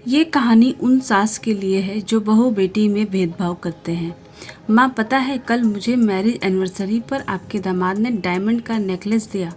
ये कहानी उन सास के लिए है जो बहू बेटी में भेदभाव करते हैं। माँ, पता है कल मुझे मैरिज एनिवर्सरी पर आपके दामाद ने डायमंड का नेकलेस दिया।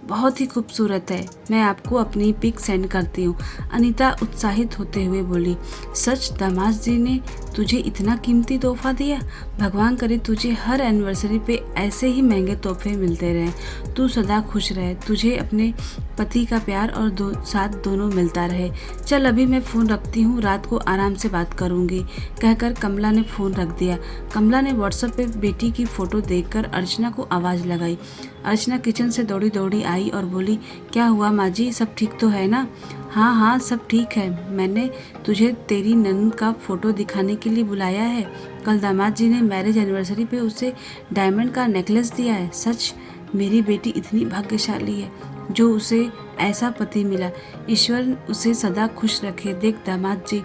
बहुत ही खूबसूरत है। मैं आपको अपनी पिक सेंड करती हूँ। अनीता उत्साहित होते हुए बोली, सच दामाद जी ने तुझे इतना कीमती तोहफा दिया? भगवान करे तुझे हर एनिवर्सरी पे ऐसे ही महंगे तोहफे मिलते रहें। तू सदा खुश रहे, तुझे अपने पति का प्यार और साथ दोनों मिलता रहे। चल अभी मैं फ़ोन रखती हूँ, रात को आराम से बात करूँगी, कहकर कमला ने फ़ोन रख दिया। कमला ने व्हाट्सएप पे बेटी की फ़ोटो देखकर अर्चना को आवाज़ लगाई। अर्चना किचन से दौड़ी दौड़ी आई और बोली, क्या हुआ माँ जी, सब ठीक तो है ना? हाँ हाँ, सब ठीक है। मैंने तुझे तेरी ननद का फ़ोटो दिखाने के लिए बुलाया है। कल दामाद जी ने मैरिज एनिवर्सरी पे उसे डायमंड का नेकलेस दिया है। सच मेरी बेटी इतनी भाग्यशाली है जो उसे ऐसा पति मिला। ईश्वर उसे सदा खुश रखे। देख दामाद जी,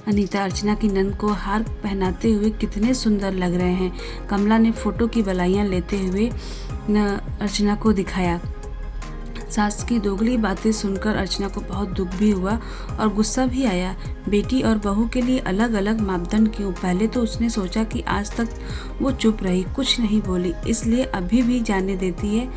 अनीता अर्चना की नंद को हार पहनाते हुए कितने सुंदर लग रहे हैं। कमला ने फोटो की बधाइयाँ लेते हुए अर्चना को दिखाया। सास की दोगली बातें सुनकर अर्चना को बहुत दुख भी हुआ और गुस्सा भी आया। बेटी और बहू के लिए अलग अलग मापदंड क्यों? पहले तो उसने सोचा कि आज तक वो चुप रही, कुछ नहीं बोली, इसलिए अभी भी जाने देती है।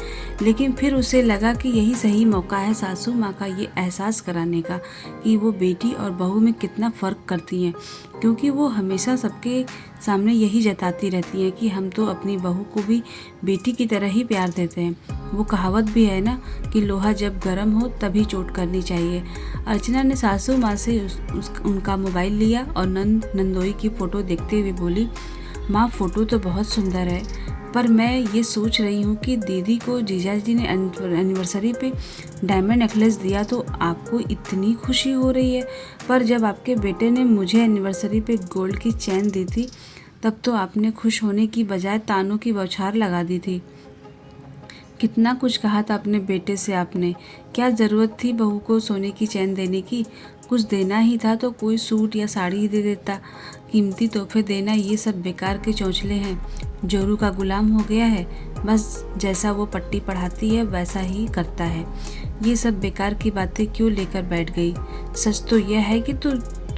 लेकिन फिर उसे लगा कि यही सही मौका है सासू माँ का ये एहसास कराने का कि वो बेटी और बहू में कितना फ़र्क करती हैं, क्योंकि वो हमेशा सबके सामने यही जताती रहती हैं कि हम तो अपनी बहू को भी बेटी की तरह ही प्यार देते हैं। वो कहावत भी है ना कि लोहा जब गर्म हो तभी चोट करनी चाहिए। अर्चना ने सासू माँ से उनका मोबाइल लिया और नंदोई की फ़ोटो देखते हुए बोली, माँ फ़ोटो तो बहुत सुंदर है, पर मैं ये सोच रही हूँ कि दीदी को जीजाजी ने एनिवर्सरी पे डायमंड नेकलेस दिया तो आपको इतनी खुशी हो रही है, पर जब आपके बेटे ने मुझे एनिवर्सरी पे गोल्ड की चैन दी थी तब तो आपने खुश होने की बजाय तानों की बौछार लगा दी थी। कितना कुछ कहा था अपने बेटे से आपने। क्या ज़रूरत थी बहू को सोने की चैन देने की? कुछ देना ही था तो कोई सूट या साड़ी ही दे देता। कीमती तोहफे देना ये सब बेकार के चौंचले हैं। जोरू का गुलाम हो गया है, बस जैसा वो पट्टी पढ़ाती है वैसा ही करता है। ये सब बेकार की बातें क्यों लेकर बैठ गई? सच तो यह है कि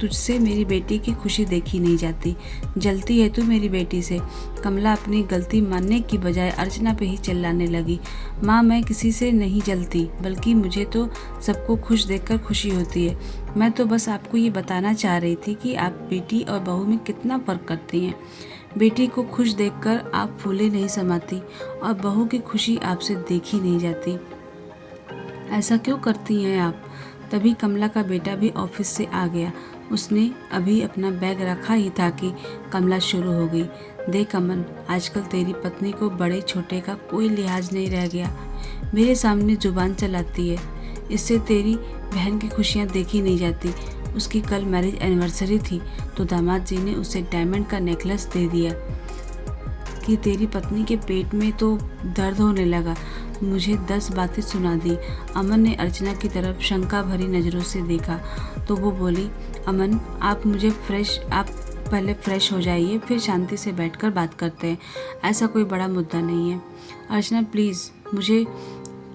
तुझसे मेरी बेटी की खुशी देखी नहीं जाती। जलती है तू मेरी बेटी से। कमला अपनी गलती मानने की बजाय अर्चना पे ही चिल्लाने लगी। माँ, मैं किसी से नहीं जलती, बल्कि मुझे तो सबको खुश देखकर खुशी होती है। मैं तो बस आपको ये बताना चाह रही थी कि आप बेटी और बहू में कितना फ़र्क करती हैं। बेटी को खुश देखकर आप फूले नहीं समाती और बहू की खुशी आपसे देखी नहीं जाती। ऐसा क्यों करती हैं आप? तभी कमला का बेटा भी ऑफिस से आ गया। उसने अभी अपना बैग रखा ही था कि कमला शुरू हो गई। देख अमन, आजकल तेरी पत्नी को बड़े छोटे का कोई लिहाज नहीं रह गया। मेरे सामने जुबान चलाती है, इससे तेरी बहन की खुशियाँ देखी नहीं जाती। उसकी कल मैरिज एनिवर्सरी थी तो दामाद जी ने उसे डायमंड का नेकलेस दे दिया कि तेरी पत्नी के पेट में तो दर्द होने लगा। मुझे 10 बातें सुना दी। अमन ने अर्चना की तरफ शंका भरी नज़रों से देखा तो वो बोली, अमन आप पहले फ्रेश हो जाइए, फिर शांति से बैठकर बात करते हैं। ऐसा कोई बड़ा मुद्दा नहीं है। अर्चना प्लीज़, मुझे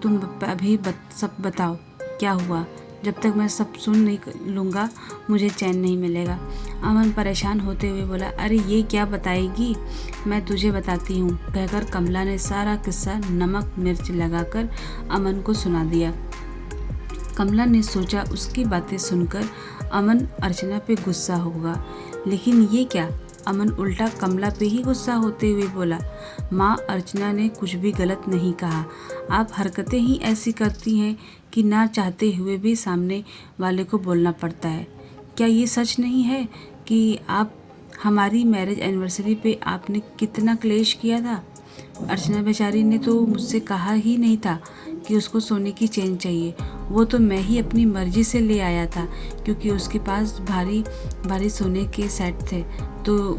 तुम अभी सब बताओ क्या हुआ। जब तक मैं सब सुन नहीं लूँगा मुझे चैन नहीं मिलेगा। अमन परेशान होते हुए बोला, अरे ये क्या बताएगी, मैं तुझे बताती हूँ, कहकर कमला ने सारा किस्सा नमक मिर्च लगाकर अमन को सुना दिया। कमला ने सोचा उसकी बातें सुनकर अमन अर्चना पे गुस्सा होगा, लेकिन ये क्या, अमन उल्टा कमला पे ही गुस्सा होते हुए बोला, माँ, अर्चना ने कुछ भी गलत नहीं कहा। आप हरकतें ही ऐसी करती हैं कि ना चाहते हुए भी सामने वाले को बोलना पड़ता है। क्या ये सच नहीं है कि आप हमारी मैरिज एनिवर्सरी पे आपने कितना क्लेश किया था? अर्चना बेचारी ने तो मुझसे कहा ही नहीं था कि उसको सोने की चेन चाहिए। वो तो मैं ही अपनी मर्जी से ले आया था, क्योंकि उसके पास भारी भारी सोने के सेट थे तो,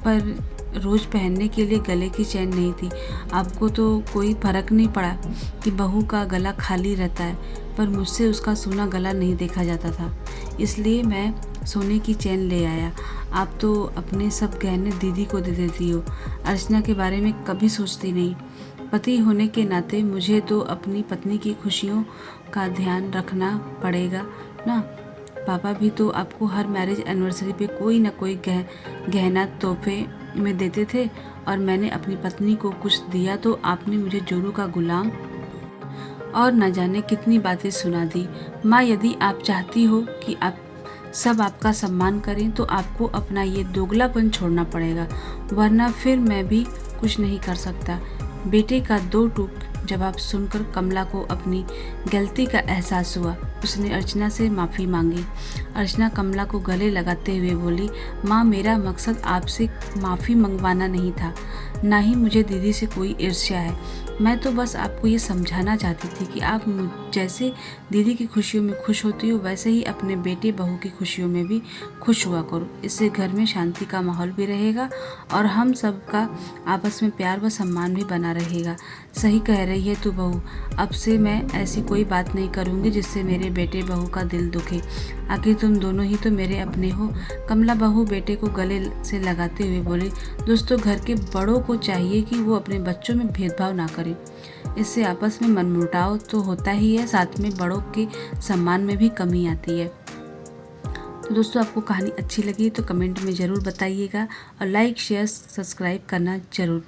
पर रोज़ पहनने के लिए गले की चैन नहीं थी। आपको तो कोई फर्क नहीं पड़ा कि बहू का गला खाली रहता है, पर मुझसे उसका सोना गला नहीं देखा जाता था, इसलिए मैं सोने की चैन ले आया। आप तो अपने सब गहने दीदी को दे देती हो, अर्चना के बारे में कभी सोचती नहीं। पति होने के नाते मुझे तो अपनी पत्नी की खुशियों का ध्यान रखना पड़ेगा ना। पापा भी तो आपको हर मैरिज एनिवर्सरी पे कोई ना कोई गहना तोहफे में देते थे, और मैंने अपनी पत्नी को कुछ दिया तो आपने मुझे जोरू का गुलाम और न जाने कितनी बातें सुना दी। माँ, यदि आप चाहती हो कि आप सब आपका सम्मान करें तो आपको अपना ये दोगलापन छोड़ना पड़ेगा, वरना फिर मैं भी कुछ नहीं कर सकता। बेटे का दो टूक जवाब सुनकर कमला को अपनी गलती का एहसास हुआ। उसने अर्चना से माफ़ी मांगी। अर्चना कमला को गले लगाते हुए बोली, माँ, मेरा मकसद आपसे माफ़ी मंगवाना नहीं था, ना ही मुझे दीदी से कोई ईर्ष्या है। मैं तो बस आपको ये समझाना चाहती थी कि आप जैसे दीदी की खुशियों में खुश होती हो, वैसे ही अपने बेटे बहू की खुशियों में भी खुश हुआ करो। इससे घर में शांति का माहौल भी रहेगा और हम सब का आपस में प्यार व सम्मान भी बना रहेगा। सही कह रही है तू बहू, अब से मैं ऐसी कोई बात नहीं करूँगी जिससे मेरे बेटे बहू का दिल दुखे। आखिर तुम दोनों ही तो मेरे अपने हो। कमला बहू बेटे को गले से लगाते हुए बोली, दोस्तों, घर के बड़ों को चाहिए कि वो अपने बच्चों में भेदभाव ना करें। इससे आपस में मनमुटाव तो होता ही है, साथ में बड़ों के सम्मान में भी कमी आती है। तो दोस्तों, आपको कहानी अच्छी लगी तो कमेंट में ज़रूर बताइएगा और लाइक शेयर सब्सक्राइब करना ज़रूर